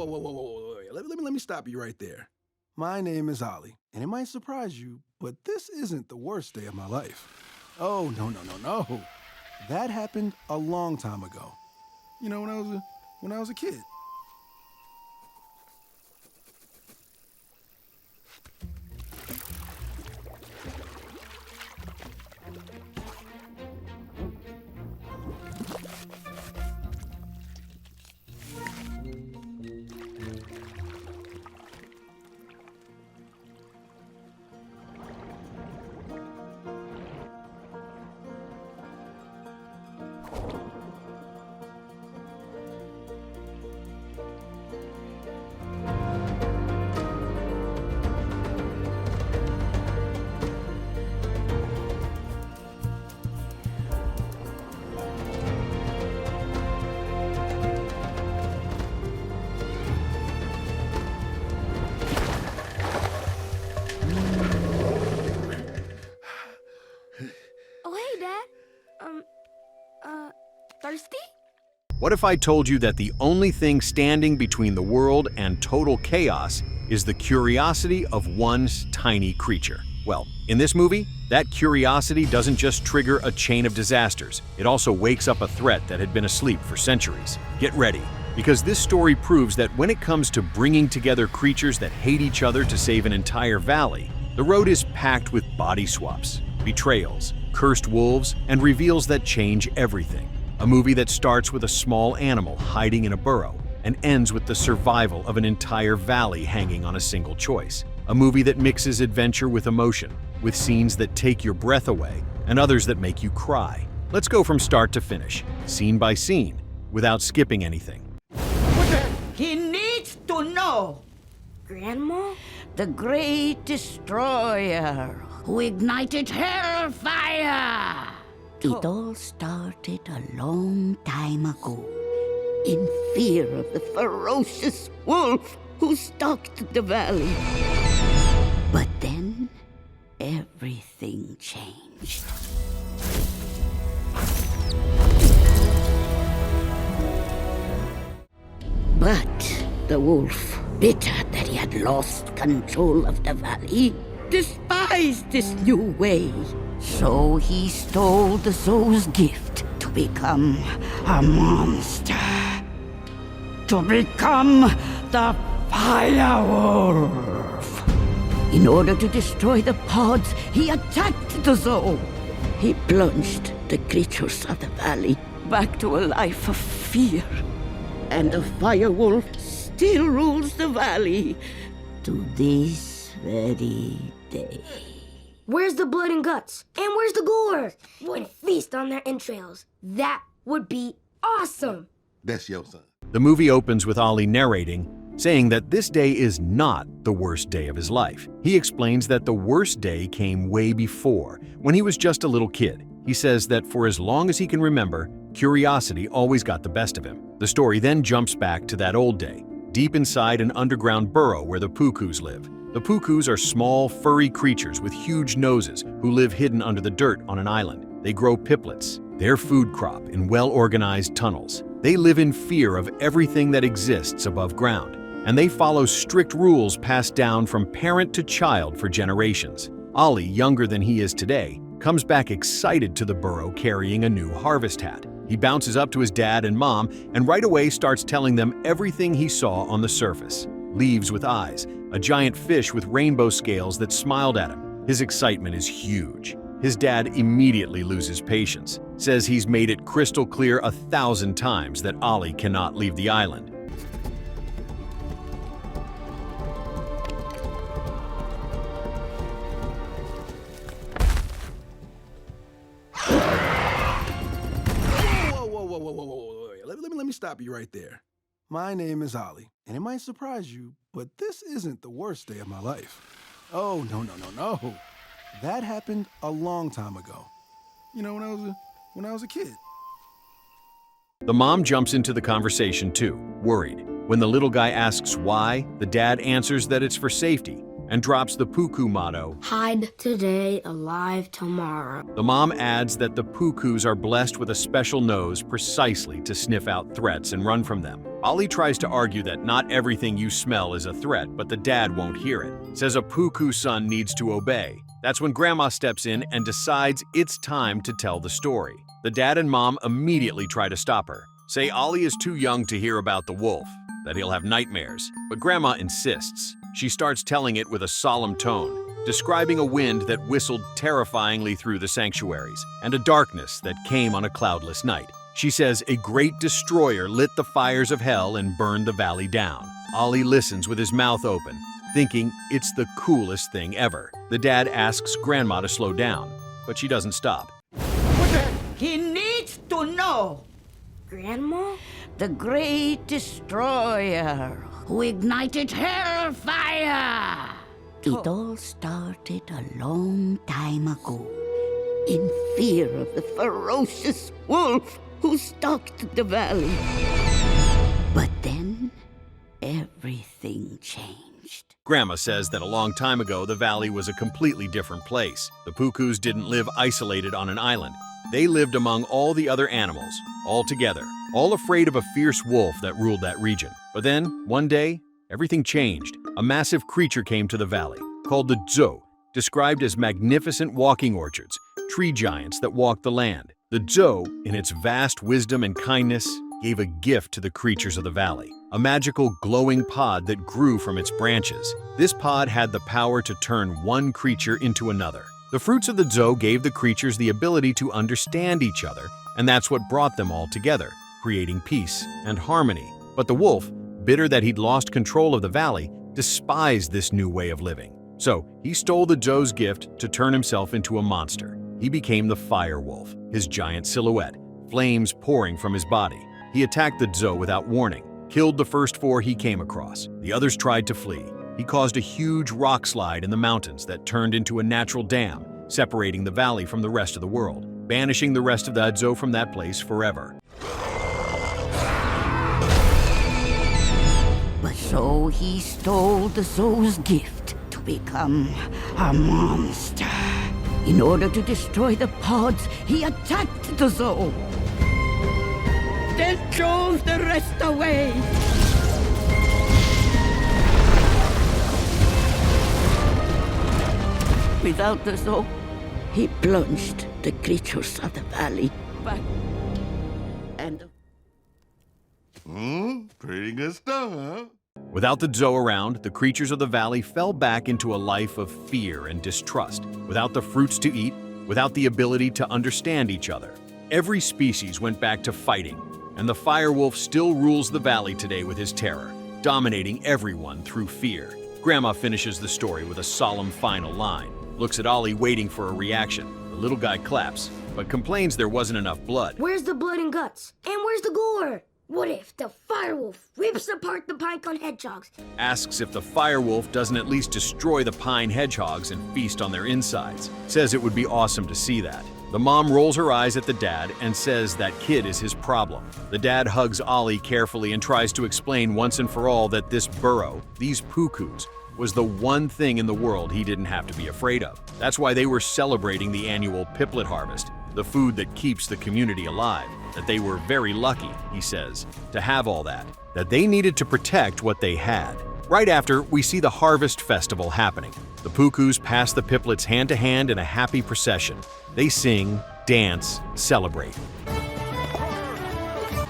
whoa. Let me stop you right there. My name is Ollie, and it might surprise you, but this isn't the worst day of my life. Oh, no. That happened a long time ago. You know, when I was a kid. Thirsty? What if I told you that the only thing standing between the world and total chaos is the curiosity of one tiny creature? Well, in this movie, that curiosity doesn't just trigger a chain of disasters, it also wakes up a threat that had been asleep for centuries. Get ready, because this story proves that when it comes to bringing together creatures that hate each other to save an entire valley, the road is packed with body swaps, betrayals, cursed wolves, and reveals that change everything. A movie that starts with a small animal hiding in a burrow and ends with the survival of an entire valley hanging on a single choice. A movie that mixes adventure with emotion, with scenes that take your breath away and others that make you cry. Let's go from start to finish, scene by scene, without skipping anything. He needs to know. Grandma? The great destroyer who ignited hellfire. It all started a long time ago, in fear of the ferocious wolf who stalked the valley. But then, everything changed. But the wolf, bitter that he had lost control of the valley, despised this new way. So he stole the soul's gift to become a monster. To become the Fire Wolf. In order to destroy the pods, he attacked the soul. He plunged the creatures of the valley back to a life of fear. And the Fire Wolf still rules the valley to this very day. Where's the blood and guts? And where's the gore? Would feast on their entrails. That would be awesome. That's your son. The movie opens with Ollie narrating, saying that this day is not the worst day of his life. He explains that the worst day came way before, when he was just a little kid. He says that for as long as he can remember, curiosity always got the best of him. The story then jumps back to that old day, deep inside an underground burrow where the pukus live. The pukus are small, furry creatures with huge noses who live hidden under the dirt on an island. They grow piplets, their food crop, in well-organized tunnels. They live in fear of everything that exists above ground, and they follow strict rules passed down from parent to child for generations. Ollie, younger than he is today, comes back excited to the burrow carrying a new harvest hat. He bounces up to his dad and mom and right away starts telling them everything he saw on the surface. Leaves with eyes, a giant fish with rainbow scales that smiled at him. His excitement is huge. His dad immediately loses patience, says he's made it crystal clear 1,000 times that Ollie cannot leave the island. Whoa. Let me stop you right there. My name is Ollie, and it might surprise you, but this isn't the worst day of my life. Oh, no. That happened a long time ago. You know, when I was a kid. The mom jumps into the conversation too, worried. When the little guy asks why, the dad answers that it's for safety and drops the puku motto, Hide today, alive tomorrow. The mom adds that the pukus are blessed with a special nose precisely to sniff out threats and run from them. Ollie tries to argue that not everything you smell is a threat, but the dad won't hear it. Says a Puku son needs to obey. That's when Grandma steps in and decides it's time to tell the story. The dad and mom immediately try to stop her. Say Ollie is too young to hear about the wolf, that he'll have nightmares. But Grandma insists. She starts telling it with a solemn tone, describing a wind that whistled terrifyingly through the sanctuaries and a darkness that came on a cloudless night. She says a great destroyer lit the fires of hell and burned the valley down. Ollie listens with his mouth open, thinking it's the coolest thing ever. The dad asks Grandma to slow down, but she doesn't stop. He needs to know. Grandma? The great destroyer who ignited hellfire. It all started a long time ago, in fear of the ferocious wolf who stalked the valley. But then, everything changed. Grandma says that a long time ago, the valley was a completely different place. The Pukus didn't live isolated on an island. They lived among all the other animals, all together, all afraid of a fierce wolf that ruled that region. But then, one day, everything changed. A massive creature came to the valley, called the Zhou, described as magnificent walking orchards, tree giants that walked the land. The Zhou, in its vast wisdom and kindness, gave a gift to the creatures of the valley, a magical glowing pod that grew from its branches. This pod had the power to turn one creature into another. The fruits of the Zhou gave the creatures the ability to understand each other, and that's what brought them all together, creating peace and harmony. But the wolf, bitter that he'd lost control of the valley, despised this new way of living. So he stole the Zhou's gift to turn himself into a monster. He became the fire wolf, his giant silhouette, flames pouring from his body. He attacked the Zhou without warning, killed the first 4 he came across. The others tried to flee. He caused a huge rock slide in the mountains that turned into a natural dam, separating the valley from the rest of the world, banishing the rest of the Zhou from that place forever. But so he stole the Zhou's gift to become a monster. In order to destroy the pods, he attacked the Zhou, then drove the rest away. Without the Zhou, he plunged the creatures of the valley back and... Pretty good stuff, huh? Without the Zhou around, the creatures of the valley fell back into a life of fear and distrust. Without the fruits to eat, without the ability to understand each other, every species went back to fighting, and the firewolf still rules the valley today with his terror, dominating everyone through fear. Grandma finishes the story with a solemn final line, looks at Ollie waiting for a reaction. The little guy claps, but complains there wasn't enough blood. Where's the blood and guts? And where's the gore? What if the firewolf rips apart the pinecone hedgehogs? Asks if the firewolf doesn't at least destroy the pine hedgehogs and feast on their insides. Says it would be awesome to see that. The mom rolls her eyes at the dad and says that kid is his problem. The dad hugs Ollie carefully and tries to explain once and for all that this burrow, these Pukus, was the one thing in the world he didn't have to be afraid of. That's why they were celebrating the annual piplet harvest, the food that keeps the community alive. That they were very lucky, he says, to have all that. That they needed to protect what they had. Right after, we see the harvest festival happening. The Pukus pass the piplets hand to hand in a happy procession. They sing, dance, celebrate.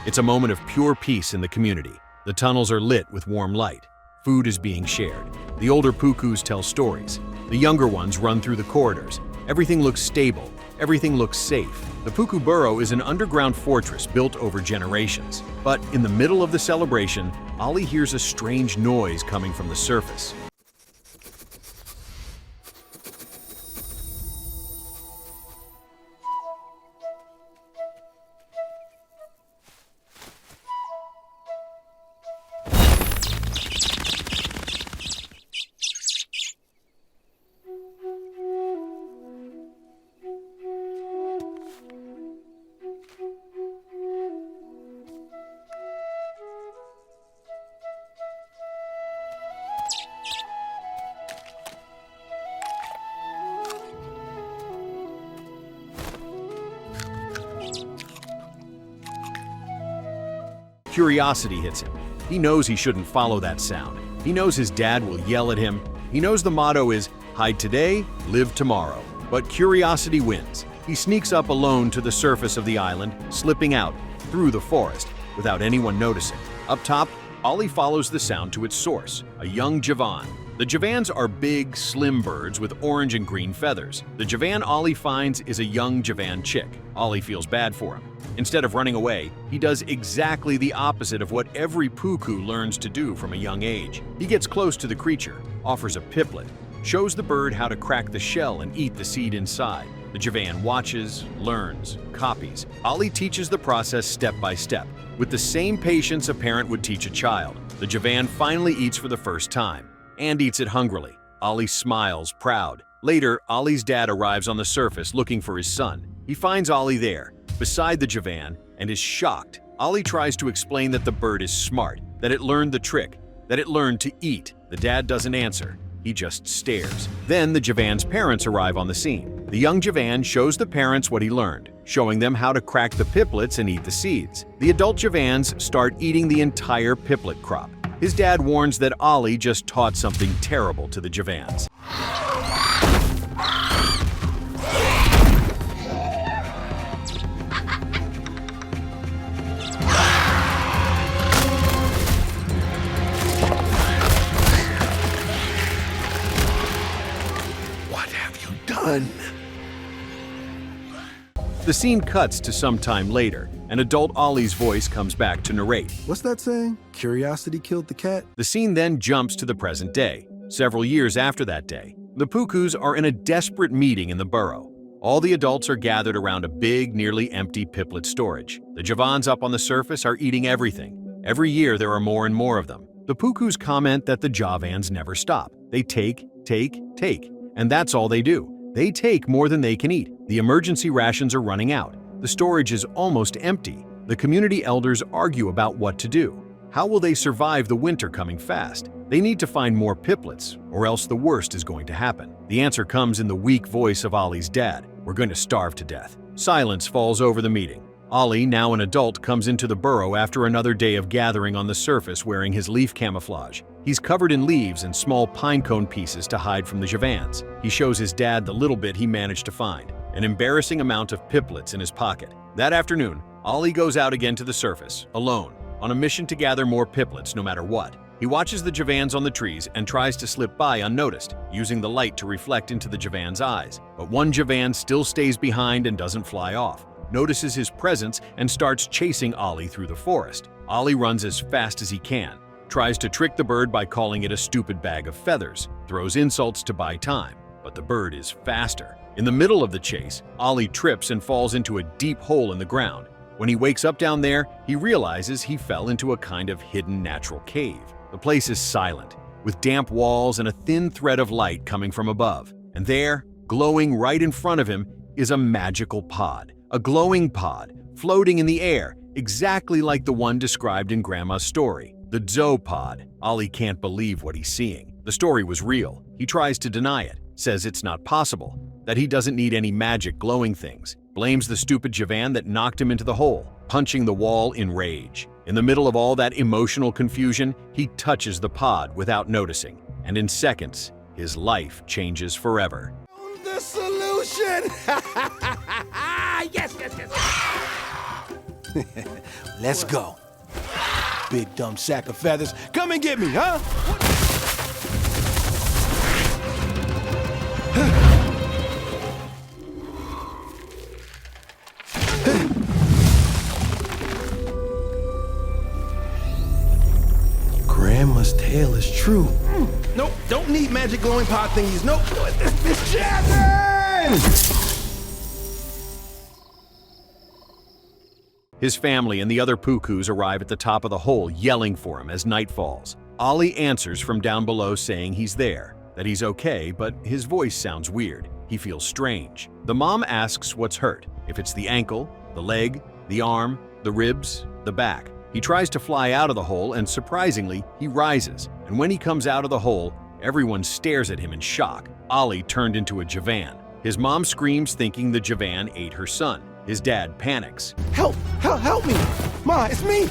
It's a moment of pure peace in the community. The tunnels are lit with warm light. Food is being shared. The older Pukus tell stories. The younger ones run through the corridors. Everything looks stable. Everything looks safe. The Puku Burrow is an underground fortress built over generations. But in the middle of the celebration, Ollie hears a strange noise coming from the surface. Curiosity hits him. He knows he shouldn't follow that sound. He knows his dad will yell at him. He knows the motto is, hide today, live tomorrow. But curiosity wins. He sneaks up alone to the surface of the island, slipping out through the forest without anyone noticing. Up top, Ollie follows the sound to its source, a young Javan. The Javans are big, slim birds with orange and green feathers. The Javan Ollie finds is a young Javan chick. Ollie feels bad for him. Instead of running away, he does exactly the opposite of what every puku learns to do from a young age. He gets close to the creature, offers a piplet, shows the bird how to crack the shell and eat the seed inside. The Javan watches, learns, copies. Ollie teaches the process step by step, with the same patience a parent would teach a child. The Javan finally eats for the first time, and eats it hungrily. Ollie smiles, proud. Later, Ollie's dad arrives on the surface looking for his son. He finds Ollie there, beside the Javan, and is shocked. Ollie tries to explain that the bird is smart, that it learned the trick, that it learned to eat. The dad doesn't answer. He just stares. Then the Javan's parents arrive on the scene. The young Javan shows the parents what he learned, showing them how to crack the piplets and eat the seeds. The adult Javans start eating the entire piplet crop. His dad warns that Ollie just taught something terrible to the Javans. Done. The scene cuts to some time later, and adult Ollie's voice comes back to narrate. What's that saying? Curiosity killed the cat? The scene then jumps to the present day. Several years after that day, the Pukus are in a desperate meeting in the burrow. All the adults are gathered around a big, nearly empty piplet storage. The Javans up on the surface are eating everything. Every year there are more and more of them. The Pukus comment that the Javans never stop. They take, and that's all they do. They take more than they can eat. The emergency rations are running out. The storage is almost empty. The community elders argue about what to do. How will they survive the winter coming fast? They need to find more piplets, or else the worst is going to happen. The answer comes in the weak voice of Ollie's dad. We're going to starve to death. Silence falls over the meeting. Ollie, now an adult, comes into the burrow after another day of gathering on the surface wearing his leaf camouflage. He's covered in leaves and small pine cone pieces to hide from the Javans. He shows his dad the little bit he managed to find, an embarrassing amount of piplets in his pocket. That afternoon, Ollie goes out again to the surface, alone, on a mission to gather more piplets no matter what. He watches the Javans on the trees and tries to slip by unnoticed, using the light to reflect into the Javan's eyes. But one Javan still stays behind and doesn't fly off, notices his presence and starts chasing Ollie through the forest. Ollie runs as fast as he can, tries to trick the bird by calling it a stupid bag of feathers, throws insults to buy time, but the bird is faster. In the middle of the chase, Ollie trips and falls into a deep hole in the ground. When he wakes up down there, he realizes he fell into a kind of hidden natural cave. The place is silent, with damp walls and a thin thread of light coming from above. And there, glowing right in front of him, is a magical pod. A glowing pod, floating in the air, exactly like the one described in Grandma's story. The Zopod. Ollie can't believe what he's seeing. The story was real. He tries to deny it, says it's not possible, that he doesn't need any magic glowing things, blames the stupid Javan that knocked him into the hole, punching the wall in rage. In the middle of all that emotional confusion, he touches the pod without noticing, and in seconds, his life changes forever. The solution! Yes! Let's go. Big dumb sack of feathers. Come and get me, huh? Grandma's tale is true. Nope, don't need magic glowing pot thingies. Nope, this Jasmine! His family and the other Pukus arrive at the top of the hole, yelling for him as night falls. Ollie answers from down below saying he's there, that he's okay, but his voice sounds weird. He feels strange. The mom asks what's hurt, if it's the ankle, the leg, the arm, the ribs, the back. He tries to fly out of the hole and surprisingly, he rises. And when he comes out of the hole, everyone stares at him in shock. Ollie turned into a Javan. His mom screams thinking the Javan ate her son. His dad panics. Help me! Ma, it's me!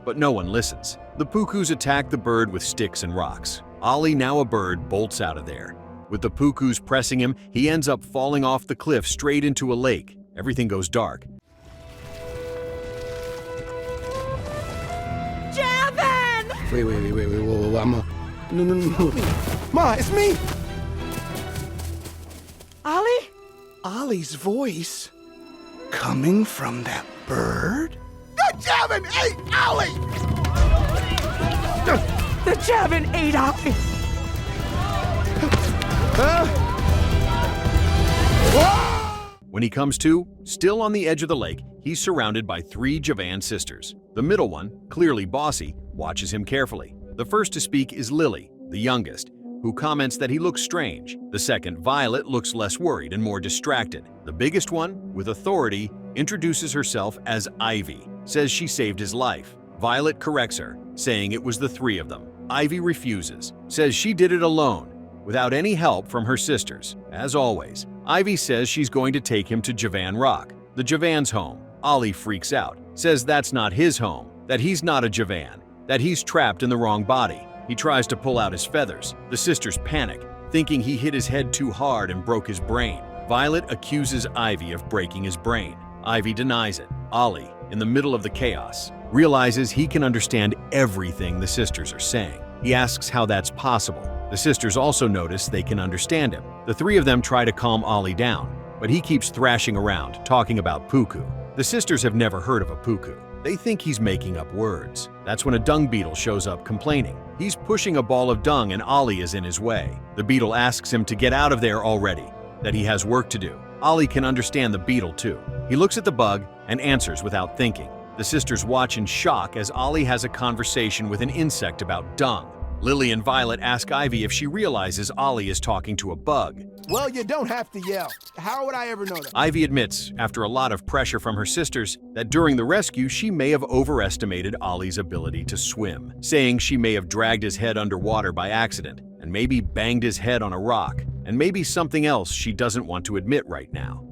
but no one listens. The pukus attack the bird with sticks and rocks. Ollie, now a bird, bolts out of there. With the pukus pressing him, he ends up falling off the cliff straight into a lake. Everything goes dark. Javin! Wait, whoa, No. Ma, it's me! Ollie? Ollie's voice coming from that bird? The Javin ate Ollie! The Javin ate Ollie! When he comes to, still on the edge of the lake, he's surrounded by 3 Javan sisters. The middle one, clearly bossy, watches him carefully. The first to speak is Lily, the youngest, who comments that he looks strange. The second, Violet, looks less worried and more distracted. The biggest one, with authority, introduces herself as Ivy, says she saved his life. Violet corrects her, saying it was the 3 of them. Ivy refuses, says she did it alone, without any help from her sisters. As always, Ivy says she's going to take him to Javan Rock, the Javan's home. Ollie freaks out, says that's not his home, that he's not a Javan, that he's trapped in the wrong body. He tries to pull out his feathers. The sisters panic, thinking he hit his head too hard and broke his brain. Violet accuses Ivy of breaking his brain. Ivy denies it. Ollie, in the middle of the chaos, realizes he can understand everything the sisters are saying. He asks how that's possible. The sisters also notice they can understand him. The 3 of them try to calm Ollie down, but he keeps thrashing around, talking about puku. The sisters have never heard of a puku. They think he's making up words. That's when a dung beetle shows up complaining. He's pushing a ball of dung and Ollie is in his way. The beetle asks him to get out of there already, that he has work to do. Ollie can understand the beetle too. He looks at the bug and answers without thinking. The sisters watch in shock as Ollie has a conversation with an insect about dung. Lily and Violet ask Ivy if she realizes Ollie is talking to a bug. Well, you don't have to yell. How would I ever know that? Ivy admits, after a lot of pressure from her sisters, that during the rescue she may have overestimated Ollie's ability to swim, saying she may have dragged his head underwater by accident, and maybe banged his head on a rock, and maybe something else she doesn't want to admit right now.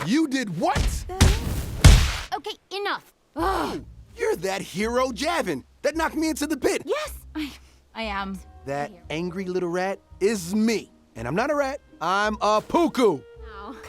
You did what? Okay, enough. You're that hero Javin that knocked me into the pit. Yes, I am. That angry little rat is me. And I'm not a rat, I'm a puku.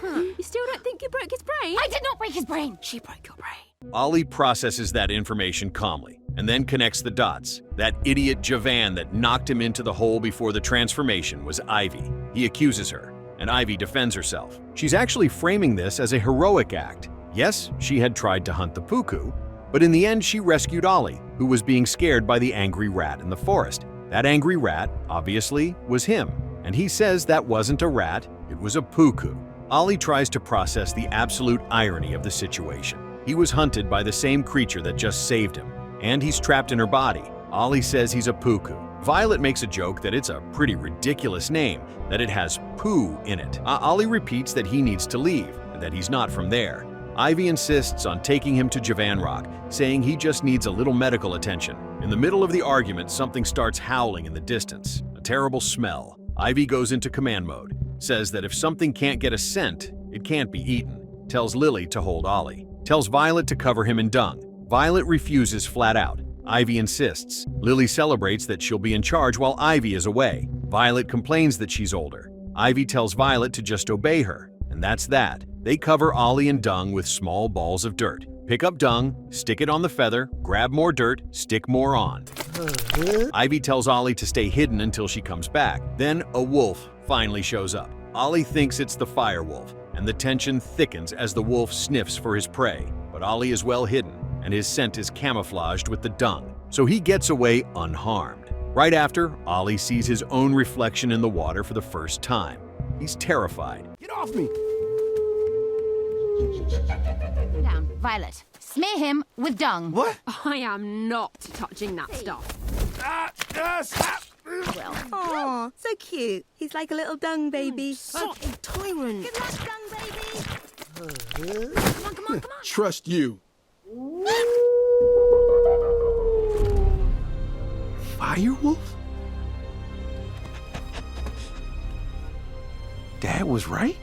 You still don't think you broke his brain? I did not break his brain. She broke your brain. Ollie processes that information calmly and then connects the dots. That idiot Javan that knocked him into the hole before the transformation was Ivy. He accuses her, and Ivy defends herself. She's actually framing this as a heroic act. Yes, she had tried to hunt the puku, but in the end she rescued Ollie, who was being scared by the angry rat in the forest. That angry rat, obviously, was him, and he says that wasn't a rat, it was a puku. Ollie tries to process the absolute irony of the situation. He was hunted by the same creature that just saved him, and he's trapped in her body. Ollie says he's a puku. Violet makes a joke that it's a pretty ridiculous name, that it has poo in it. Ollie repeats that he needs to leave, and that he's not from there. Ivy insists on taking him to Javan Rock, saying he just needs a little medical attention. In the middle of the argument, something starts howling in the distance. A terrible smell. Ivy goes into command mode, says that if something can't get a scent, it can't be eaten. Tells Lily to hold Ollie. Tells Violet to cover him in dung. Violet refuses flat out. Ivy insists. Lily celebrates that she'll be in charge while Ivy is away. Violet complains that she's older. Ivy tells Violet to just obey her, and that's that. They cover Ollie in dung with small balls of dirt. Pick up dung, stick it on the feather, grab more dirt, stick more on. Ivy tells Ollie to stay hidden until she comes back. Then a wolf finally shows up. Ollie thinks it's the fire wolf, and the tension thickens as the wolf sniffs for his prey. But Ollie is well hidden, and his scent is camouflaged with the dung, so he gets away unharmed. Right after, Ollie sees his own reflection in the water for the first time. He's terrified. Get off me! Down, Violet. Smear him with dung. What? I am not touching that stuff. Well, Aw, so cute. He's like a little dung baby. Such a tyrant. Good luck, dung baby. come on. Trust you. Firewolf? Dad was right?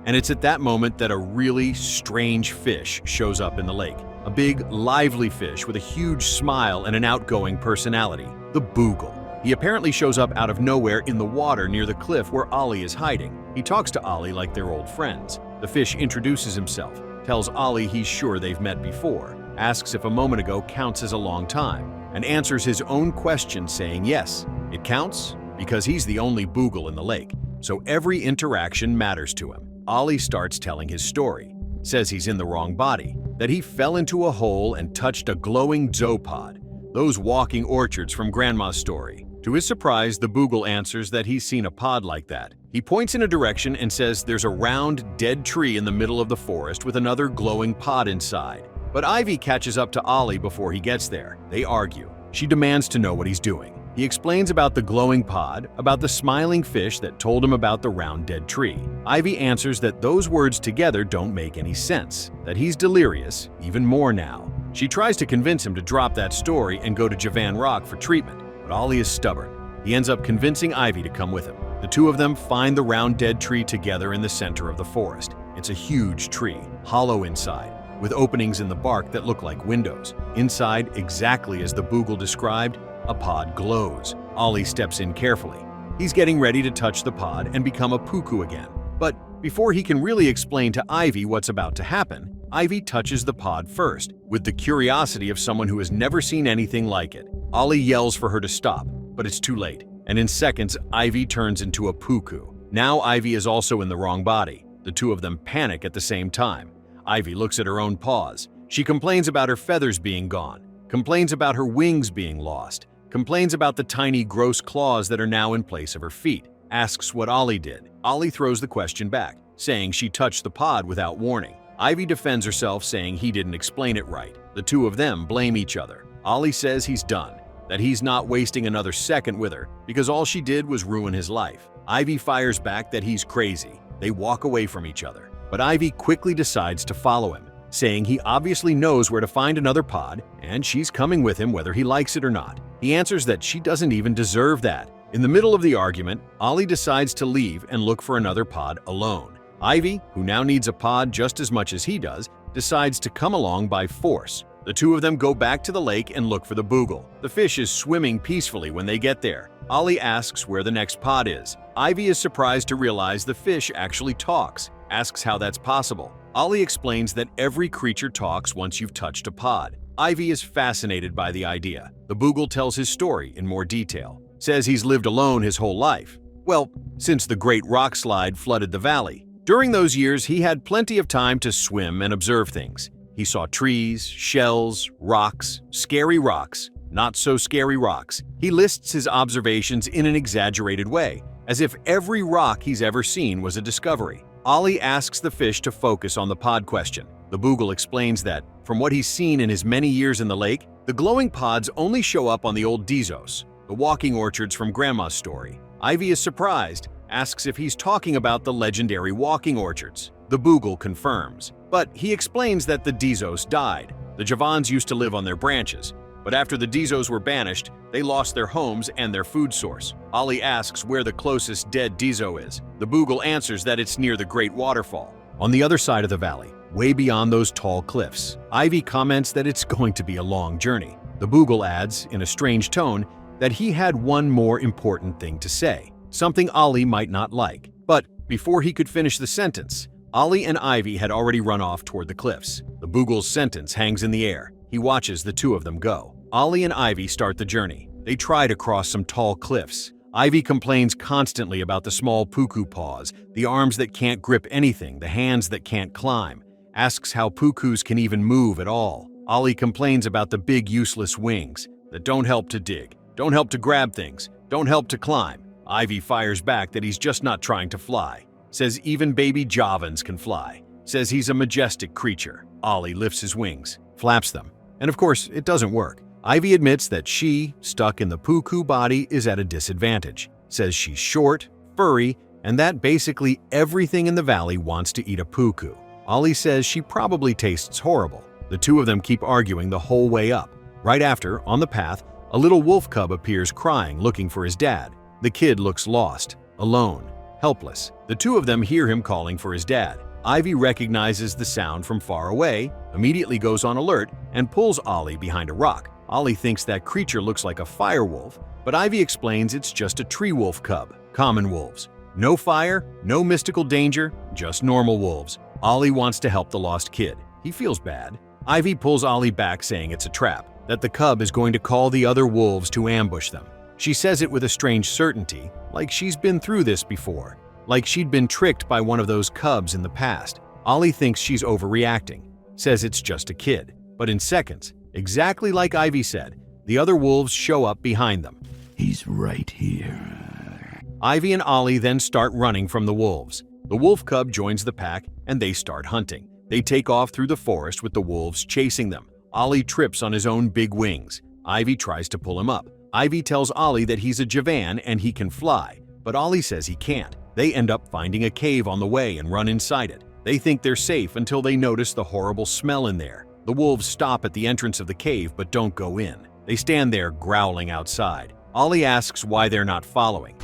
And it's at that moment that a really strange fish shows up in the lake. A big, lively fish with a huge smile and an outgoing personality. The Boogle. He apparently shows up out of nowhere in the water near the cliff where Ollie is hiding. He talks to Ollie like they're old friends. The fish introduces himself, tells Ollie he's sure they've met before, asks if a moment ago counts as a long time, and answers his own question saying yes, it counts because he's the only Boogle in the lake, so every interaction matters to him. Ollie starts telling his story, says he's in the wrong body, that he fell into a hole and touched a glowing zoopod, those walking orchards from Grandma's story. To his surprise, the Boogle answers that he's seen a pod like that. He points in a direction and says there's a round, dead tree in the middle of the forest with another glowing pod inside. But Ivy catches up to Ollie before he gets there. They argue. She demands to know what he's doing. He explains about the glowing pod, about the smiling fish that told him about the round dead tree. Ivy answers that those words together don't make any sense, that he's delirious, even more now. She tries to convince him to drop that story and go to Javan Rock for treatment, but Ollie is stubborn. He ends up convincing Ivy to come with him. The two of them find the round dead tree together in the center of the forest. It's a huge tree, hollow inside, with openings in the bark that look like windows. Inside, exactly as the Boogle described, a pod glows. Ollie steps in carefully. He's getting ready to touch the pod and become a puku again. But before he can really explain to Ivy what's about to happen, Ivy touches the pod first, with the curiosity of someone who has never seen anything like it. Ollie yells for her to stop, but it's too late. And in seconds, Ivy turns into a puku. Now Ivy is also in the wrong body. The two of them panic at the same time. Ivy looks at her own paws. She complains about her feathers being gone, complains about her wings being lost, complains about the tiny, gross claws that are now in place of her feet, asks what Ollie did. Ollie throws the question back, saying she touched the pod without warning. Ivy defends herself, saying he didn't explain it right. The two of them blame each other. Ollie says he's done, that he's not wasting another second with her because all she did was ruin his life. Ivy fires back that he's crazy. They walk away from each other, but Ivy quickly decides to follow him, saying he obviously knows where to find another pod and she's coming with him whether he likes it or not. He answers that she doesn't even deserve that. In the middle of the argument, Ollie decides to leave and look for another pod alone. Ivy, who now needs a pod just as much as he does, decides to come along by force. The two of them go back to the lake and look for the Boogle. The fish is swimming peacefully when they get there. Ollie asks where the next pod is. Ivy is surprised to realize the fish actually talks, asks how that's possible. Ollie explains that every creature talks once you've touched a pod. Ivy is fascinated by the idea. The Boogle tells his story in more detail, says he's lived alone his whole life. Well, since the Great Rock Slide flooded the valley. During those years, he had plenty of time to swim and observe things. He saw trees, shells, rocks, scary rocks, not so scary rocks. He lists his observations in an exaggerated way, as if every rock he's ever seen was a discovery. Ollie asks the fish to focus on the pod question. The Boogle explains that, from what he's seen in his many years in the lake, the glowing pods only show up on the old Dizos, the walking orchards from Grandma's story. Ivy is surprised, asks if he's talking about the legendary walking orchards. The Boogle confirms, but he explains that the Dizos died. The Javans used to live on their branches, but after the Dizos were banished, they lost their homes and their food source. Ollie asks where the closest dead Dizo is. The Boogle answers that it's near the Great Waterfall, on the other side of the valley, way beyond those tall cliffs. Ivy comments that it's going to be a long journey. The Boogle adds, in a strange tone, that he had one more important thing to say, something Ollie might not like. But before he could finish the sentence, Ollie and Ivy had already run off toward the cliffs. The Boogle's sentence hangs in the air. He watches the two of them go. Ollie and Ivy start the journey. They try to cross some tall cliffs. Ivy complains constantly about the small puku paws, the arms that can't grip anything, the hands that can't climb, asks how pukus can even move at all. Ollie complains about the big useless wings that don't help to dig, don't help to grab things, don't help to climb. Ivy fires back that he's just not trying to fly, says even baby Javans can fly, says he's a majestic creature. Ollie lifts his wings, flaps them, and of course it doesn't work. Ivy admits that she, stuck in the puku body, is at a disadvantage, says she's short, furry, and that basically everything in the valley wants to eat a puku. Ollie says she probably tastes horrible. The two of them keep arguing the whole way up. Right after, on the path, a little wolf cub appears crying, looking for his dad. The kid looks lost, alone. helpless. The two of them hear him calling for his dad. Ivy recognizes the sound from far away, immediately goes on alert, and pulls Ollie behind a rock. Ollie thinks that creature looks like a fire wolf, but Ivy explains it's just a tree wolf cub, common wolves. No fire, no mystical danger, just normal wolves. Ollie wants to help the lost kid. He feels bad. Ivy pulls Ollie back, saying it's a trap, that the cub is going to call the other wolves to ambush them. She says it with a strange certainty, like she's been through this before, like she'd been tricked by one of those cubs in the past. Ollie thinks she's overreacting, says it's just a kid. But in seconds, exactly like Ivy said, the other wolves show up behind them. He's right here. Ivy and Ollie then start running from the wolves. The wolf cub joins the pack, and they start hunting. They take off through the forest with the wolves chasing them. Ollie trips on his own big wings. Ivy tries to pull him up. Ivy tells Ollie that he's a Javan and he can fly, but Ollie says he can't. They end up finding a cave on the way and run inside it. They think they're safe until they notice the horrible smell in there. The wolves stop at the entrance of the cave but don't go in. They stand there growling outside. Ollie asks why they're not following.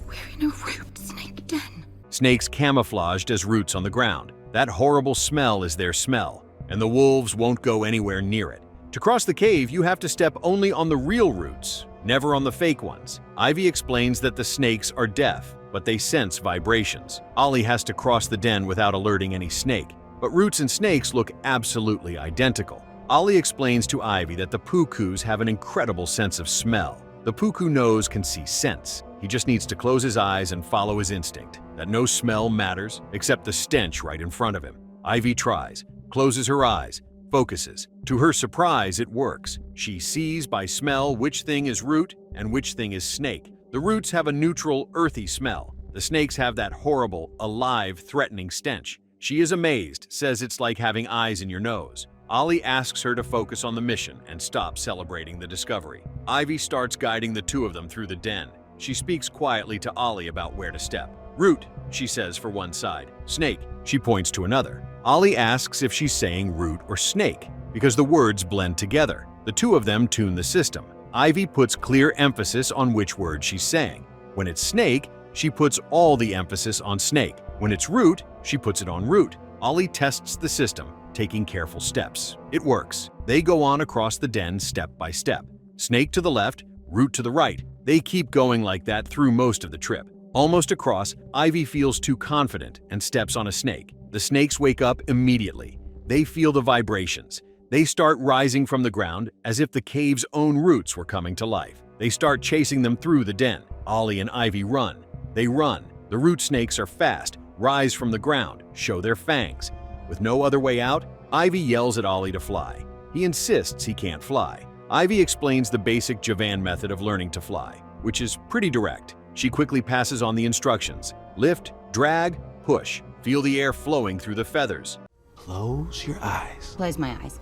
We're in a root snake den. Snakes camouflaged as roots on the ground. That horrible smell is their smell, and the wolves won't go anywhere near it. To cross the cave, you have to step only on the real roots, never on the fake ones. Ivy explains that the snakes are deaf, but they sense vibrations. Ollie has to cross the den without alerting any snake, but roots and snakes look absolutely identical. Ollie explains to Ivy that the pukus have an incredible sense of smell. The puku nose can see scents. He just needs to close his eyes and follow his instinct, that no smell matters except the stench right in front of him. Ivy tries, closes her eyes, focuses. To her surprise, it works. She sees by smell which thing is root and which thing is snake. The roots have a neutral, earthy smell. The snakes have that horrible, alive, threatening stench. She is amazed, says it's like having eyes in your nose. Ollie asks her to focus on the mission and stop celebrating the discovery. Ivy starts guiding the two of them through the den. She speaks quietly to Ollie about where to step. Root, she says for one side. Snake, she points to another. Ollie asks if she's saying root or snake, because the words blend together. The two of them tune the system. Ivy puts clear emphasis on which word she's saying. When it's snake, she puts all the emphasis on snake. When it's root, she puts it on root. Ollie tests the system, taking careful steps. It works. They go on across the den step by step. Snake to the left, root to the right. They keep going like that through most of the trip. Almost across, Ivy feels too confident and steps on a snake. The snakes wake up immediately. They feel the vibrations. They start rising from the ground as if the cave's own roots were coming to life. They start chasing them through the den. Ollie and Ivy run. They run. The root snakes are fast, rise from the ground, show their fangs. With no other way out, Ivy yells at Ollie to fly. He insists he can't fly. Ivy explains the basic Javan method of learning to fly, which is pretty direct. She quickly passes on the instructions. Lift, drag, push. Feel the air flowing through the feathers. Close your eyes. Close my eyes.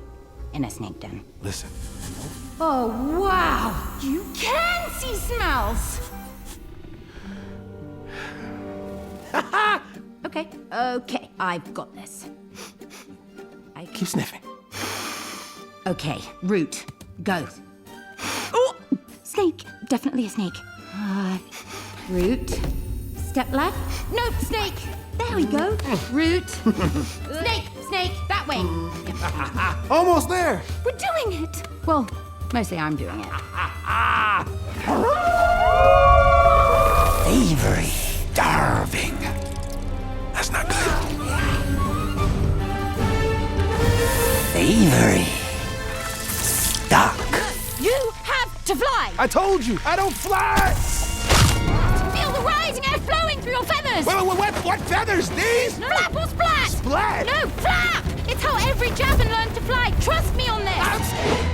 In a snake den. Listen. Oh, wow! You can see smells! Okay, I've got this. Keep sniffing. Okay, root, go. Oh! Snake, definitely a snake. Root, step left. No, snake! There we go. Root. Snake, that way. Almost there. We're doing it. Well, mostly I'm doing it. Savory, starving. That's not good. Savory, stuck. You have to fly. I told you, I don't fly. Feel the rising air flowing through your feathers. What feathers? These? Flap or splat? Splat. No, flap. It's how every Javan learned to fly. Trust me on this.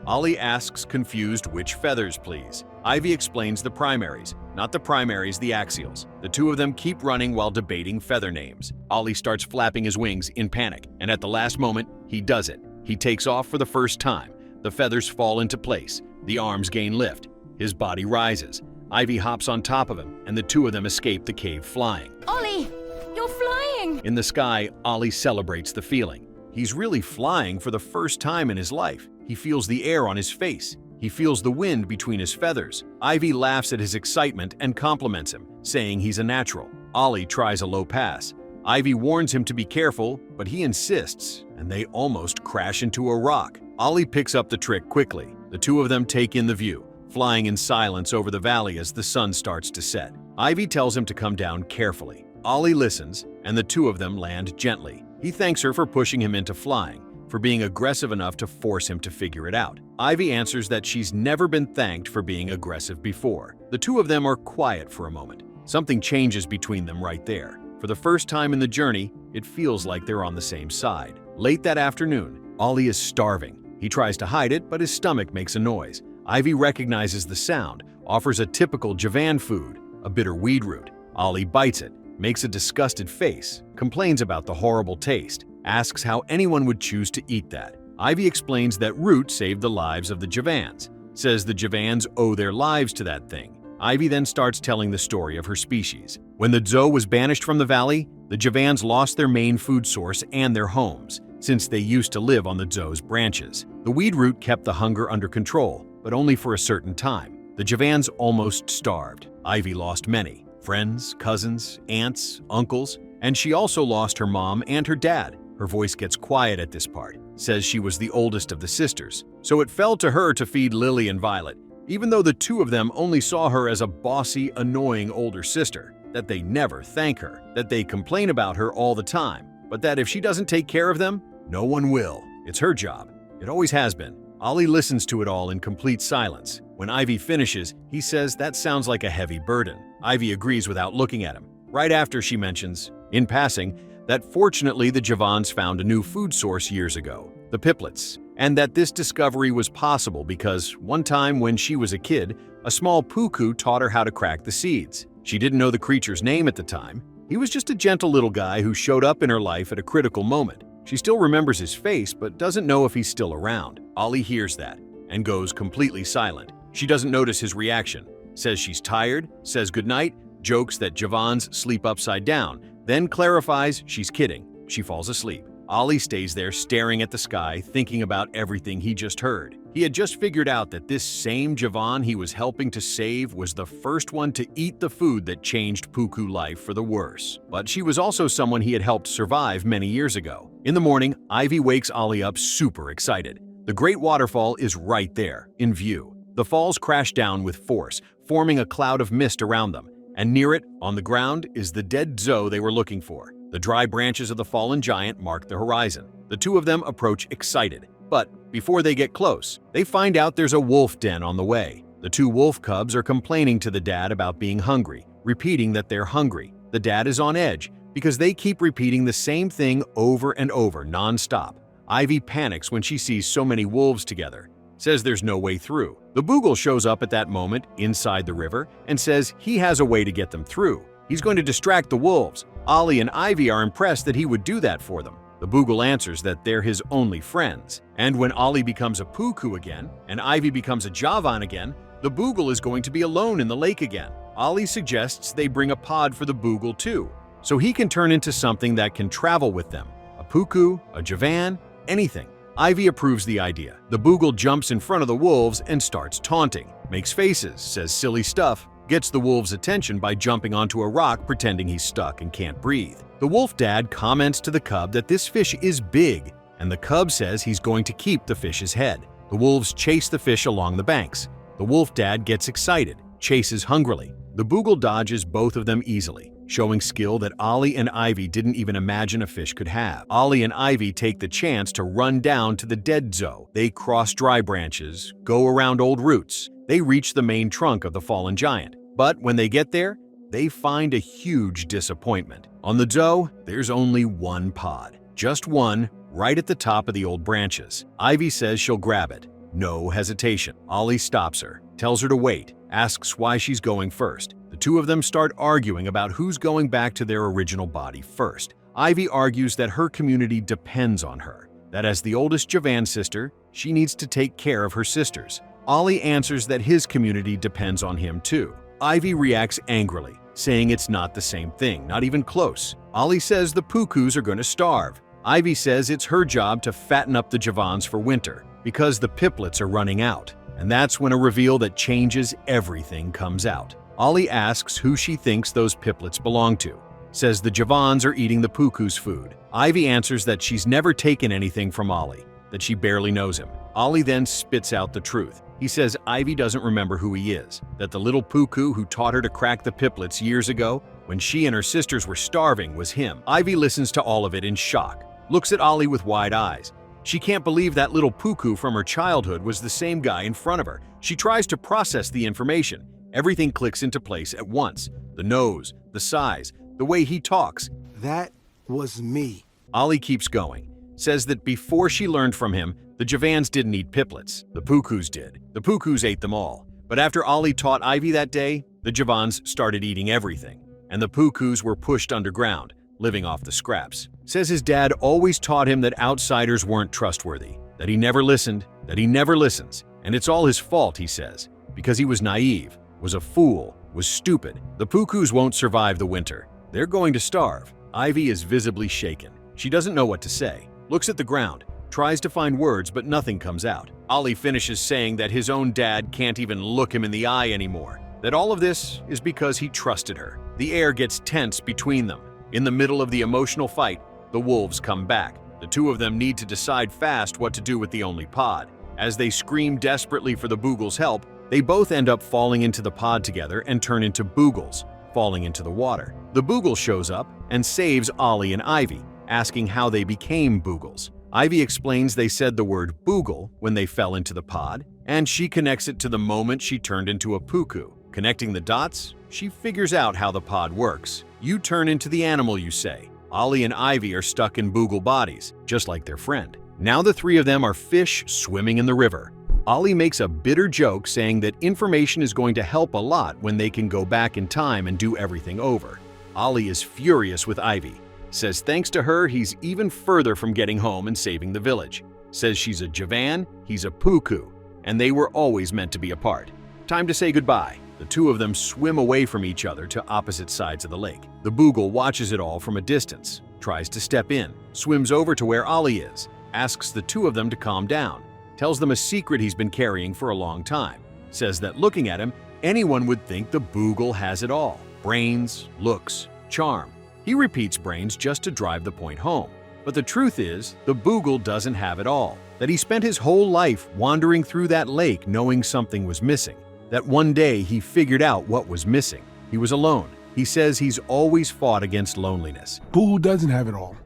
Ollie asks confused which feathers, please. Ivy explains the primaries, not the primaries, the axials. The two of them keep running while debating feather names. Ollie starts flapping his wings in panic, and at the last moment, he does it. He takes off for the first time. The feathers fall into place. The arms gain lift. His body rises. Ivy hops on top of him, and the two of them escape the cave flying. Ollie, you're flying. In the sky, Ollie celebrates the feeling. He's really flying for the first time in his life. He feels the air on his face. He feels the wind between his feathers. Ivy laughs at his excitement and compliments him, saying he's a natural. Ollie tries a low pass. Ivy warns him to be careful, but he insists, and they almost crash into a rock. Ollie picks up the trick quickly. The two of them take in the view, flying in silence over the valley as the sun starts to set. Ivy tells him to come down carefully. Ollie listens, and the two of them land gently. He thanks her for pushing him into flying, for being aggressive enough to force him to figure it out. Ivy answers that she's never been thanked for being aggressive before. The two of them are quiet for a moment. Something changes between them right there. For the first time in the journey, it feels like they're on the same side. Late that afternoon, Ollie is starving. He tries to hide it, but his stomach makes a noise. Ivy recognizes the sound, offers a typical Javan food, a bitter weed root. Ollie bites it, makes a disgusted face, complains about the horrible taste, asks how anyone would choose to eat that. Ivy explains that root saved the lives of the Javans, says the Javans owe their lives to that thing. Ivy then starts telling the story of her species. When the Zo was banished from the valley, the Javans lost their main food source and their homes, since they used to live on the Zo's branches. The weed root kept the hunger under control, but only for a certain time. The Javans almost starved. Ivy lost many: friends, cousins, aunts, uncles, and she also lost her mom and her dad. Her voice gets quiet at this part, says she was the oldest of the sisters, so it fell to her to feed Lily and Violet, even though the two of them only saw her as a bossy, annoying older sister, that they never thank her, that they complain about her all the time, but that if she doesn't take care of them, no one will. It's her job. It always has been. Ollie listens to it all in complete silence. When Ivy finishes, he says that sounds like a heavy burden. Ivy agrees without looking at him. Right after she mentions, in passing, that fortunately the Javans found a new food source years ago, the piplets, and that this discovery was possible because one time when she was a kid, a small puku taught her how to crack the seeds. She didn't know the creature's name at the time. He was just a gentle little guy who showed up in her life at a critical moment. She still remembers his face but doesn't know if he's still around. Ollie hears that and goes completely silent. She doesn't notice his reaction, says she's tired, says goodnight, jokes that Javans sleep upside down, then clarifies she's kidding. She falls asleep. Ollie stays there staring at the sky, thinking about everything he just heard. He had just figured out that this same Javan he was helping to save was the first one to eat the food that changed Puku life for the worse. But she was also someone he had helped survive many years ago. In the morning, Ivy wakes Ollie up super excited. The great waterfall is right there, in view. The falls crash down with force, forming a cloud of mist around them, and near it, on the ground, is the dead Zo they were looking for. The dry branches of the fallen giant mark the horizon. The two of them approach excited, but before they get close, they find out there's a wolf den on the way. The two wolf cubs are complaining to the dad about being hungry, repeating that they're hungry. The dad is on edge because they keep repeating the same thing over and over non-stop. Ivy panics when she sees so many wolves together, says there's no way through. The Boogle shows up at that moment inside the river and says he has a way to get them through. He's going to distract the wolves. Ollie and Ivy are impressed that he would do that for them. The Boogle answers that they're his only friends. And when Ollie becomes a Puku again, and Ivy becomes a Javan again, the Boogle is going to be alone in the lake again. Ollie suggests they bring a pod for the Boogle too, so he can turn into something that can travel with them. A Puku, a Javan, anything. Ivy approves the idea. The Boogle jumps in front of the wolves and starts taunting, makes faces, says silly stuff, gets the wolves' attention by jumping onto a rock pretending he's stuck and can't breathe. The wolf dad comments to the cub that this fish is big, and the cub says he's going to keep the fish's head. The wolves chase the fish along the banks. The wolf dad gets excited, chases hungrily. The Boogle dodges both of them easily, showing skill that Ollie and Ivy didn't even imagine a fish could have. Ollie and Ivy take the chance to run down to the dead Zo. They cross dry branches, go around old roots. They reach the main trunk of the fallen giant. But when they get there, they find a huge disappointment. On the Zo, there's only one pod. Just one, right at the top of the old branches. Ivy says she'll grab it. No hesitation. Ollie stops her, tells her to wait, asks why she's going first. The two of them start arguing about who's going back to their original body first. Ivy argues that her community depends on her, that as the oldest Javan sister, she needs to take care of her sisters. Ollie answers that his community depends on him too. Ivy reacts angrily, saying it's not the same thing, not even close. Ollie says the Pukus are going to starve. Ivy says it's her job to fatten up the Javans for winter, because the piplets are running out. And that's when a reveal that changes everything comes out. Ollie asks who she thinks those piplets belong to. Says the Javans are eating the Puku's food. Ivy answers that she's never taken anything from Ollie, that she barely knows him. Ollie then spits out the truth. He says Ivy doesn't remember who he is, that the little Puku who taught her to crack the piplets years ago, when she and her sisters were starving, was him. Ivy listens to all of it in shock, looks at Ollie with wide eyes. She can't believe that little Puku from her childhood was the same guy in front of her. She tries to process the information. Everything clicks into place at once. The nose, the size, the way he talks. That was me. Ollie keeps going, says that before she learned from him, the Javans didn't eat piplets. The Pukus did. The Pukus ate them all. But after Ollie taught Ivy that day, the Javans started eating everything. And the Pukus were pushed underground, living off the scraps. Says his dad always taught him that outsiders weren't trustworthy, that he never listened, that he never listens. And it's all his fault, he says, because he was naive, was a fool, was stupid. The Pukus won't survive the winter. They're going to starve. Ivy is visibly shaken. She doesn't know what to say, looks at the ground, tries to find words, but nothing comes out. Ollie finishes saying that his own dad can't even look him in the eye anymore, that all of this is because he trusted her. The air gets tense between them. In the middle of the emotional fight, the wolves come back. The two of them need to decide fast what to do with the only pod. As they scream desperately for the Boogle's help, they both end up falling into the pod together and turn into Boogles, falling into the water. The Boogle shows up and saves Ollie and Ivy, asking how they became Boogles. Ivy explains they said the word Boogle when they fell into the pod, and she connects it to the moment she turned into a Puku. Connecting the dots, she figures out how the pod works. You turn into the animal you say. Ollie and Ivy are stuck in Boogle bodies, just like their friend. Now the three of them are fish swimming in the river. Ollie makes a bitter joke saying that information is going to help a lot when they can go back in time and do everything over. Ollie is furious with Ivy. Says thanks to her, he's even further from getting home and saving the village. Says she's a Javan, he's a Puku, and they were always meant to be apart. Time to say goodbye. The two of them swim away from each other to opposite sides of the lake. The Boogle watches it all from a distance, tries to step in, swims over to where Ollie is, asks the two of them to calm down, tells them a secret he's been carrying for a long time, says that looking at him, anyone would think the Boogle has it all: brains, looks, charm. He repeats brains just to drive the point home. But the truth is, the Boogle doesn't have it all, that he spent his whole life wandering through that lake knowing something was missing, that one day he figured out what was missing. He was alone. He says he's always fought against loneliness. Boo doesn't have it all.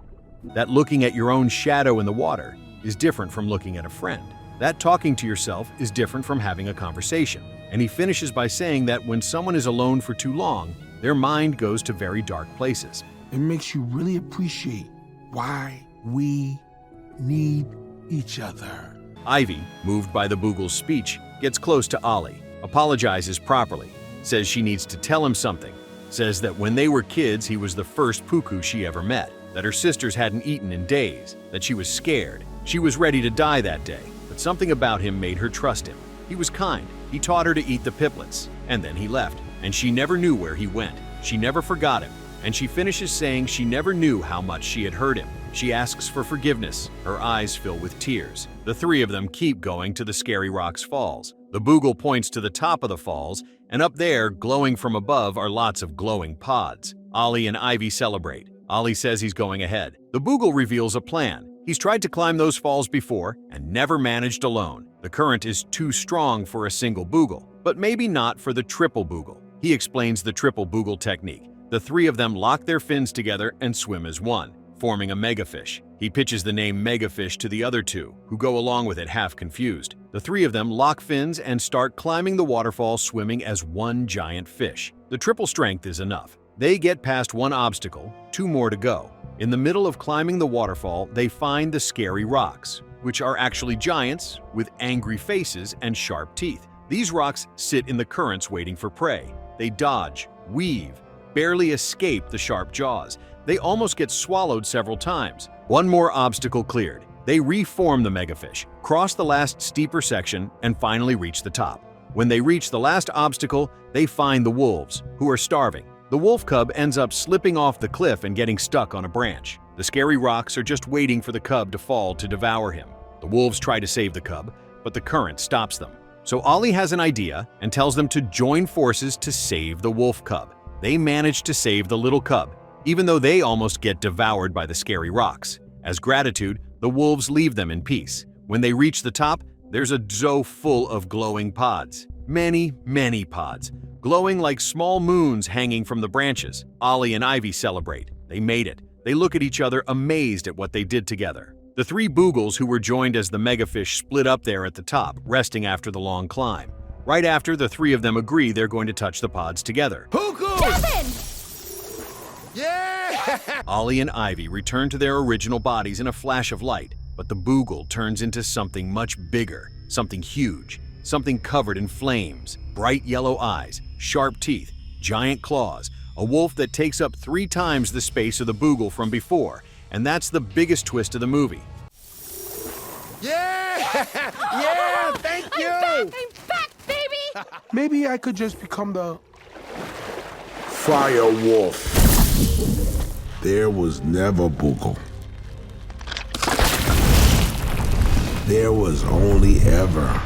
That looking at your own shadow in the water is different from looking at a friend. That talking to yourself is different from having a conversation. And he finishes by saying that when someone is alone for too long, their mind goes to very dark places. It makes you really appreciate why we need each other. Ivy, moved by the Boogle's speech, gets close to Ollie, apologizes properly, says she needs to tell him something, says that when they were kids he was the first Puku she ever met, that her sisters hadn't eaten in days, that she was scared. She was ready to die that day, but something about him made her trust him. He was kind. He taught her to eat the piplets, and then he left, and she never knew where he went. She never forgot him, and she finishes saying she never knew how much she had hurt him. She asks for forgiveness. Her eyes fill with tears. The three of them keep going to the Scary Rocks Falls. The Boogle points to the top of the falls, and up there, glowing from above, are lots of glowing pods. Ollie and Ivy celebrate. Ollie says he's going ahead. The Boogle reveals a plan. He's tried to climb those falls before and never managed alone. The current is too strong for a single Boogle, but maybe not for the triple Boogle. He explains the triple Boogle technique. The three of them lock their fins together and swim as one, forming a megafish. He pitches the name megafish to the other two, who go along with it half confused. The three of them lock fins and start climbing the waterfall swimming as one giant fish. The triple strength is enough. They get past one obstacle, two more to go. In the middle of climbing the waterfall, they find the Scary Rocks, which are actually giants with angry faces and sharp teeth. These rocks sit in the currents waiting for prey. They dodge, weave, barely escape the sharp jaws. They almost get swallowed several times. One more obstacle cleared. They reform the megafish, cross the last steeper section, and finally reach the top. When they reach the last obstacle, they find the wolves, who are starving. The wolf cub ends up slipping off the cliff and getting stuck on a branch. The Scary Rocks are just waiting for the cub to fall to devour him. The wolves try to save the cub, but the current stops them. So Ollie has an idea and tells them to join forces to save the wolf cub. They manage to save the little cub, even though they almost get devoured by the scary rocks. As gratitude, the wolves leave them in peace. When they reach the top, there's a zoo full of glowing pods. Many, many pods, glowing like small moons hanging from the branches. Ollie and Ivy celebrate. They made it. They look at each other amazed at what they did together. The three boogles who were joined as the megafish split up there at the top, resting after the long climb. Right after, the three of them agree they're going to touch the pods together. Yeah! Ollie and Ivy return to their original bodies in a flash of light, but the boogle turns into something much bigger, something huge, something covered in flames, bright yellow eyes, sharp teeth, giant claws, a wolf that takes up 3 times the space of the boogle from before, and that's the biggest twist of the movie. Yeah! Yeah! Thank you! I'm back, baby! Maybe I could just become the... Fire wolf. There was never Boogle. There was only ever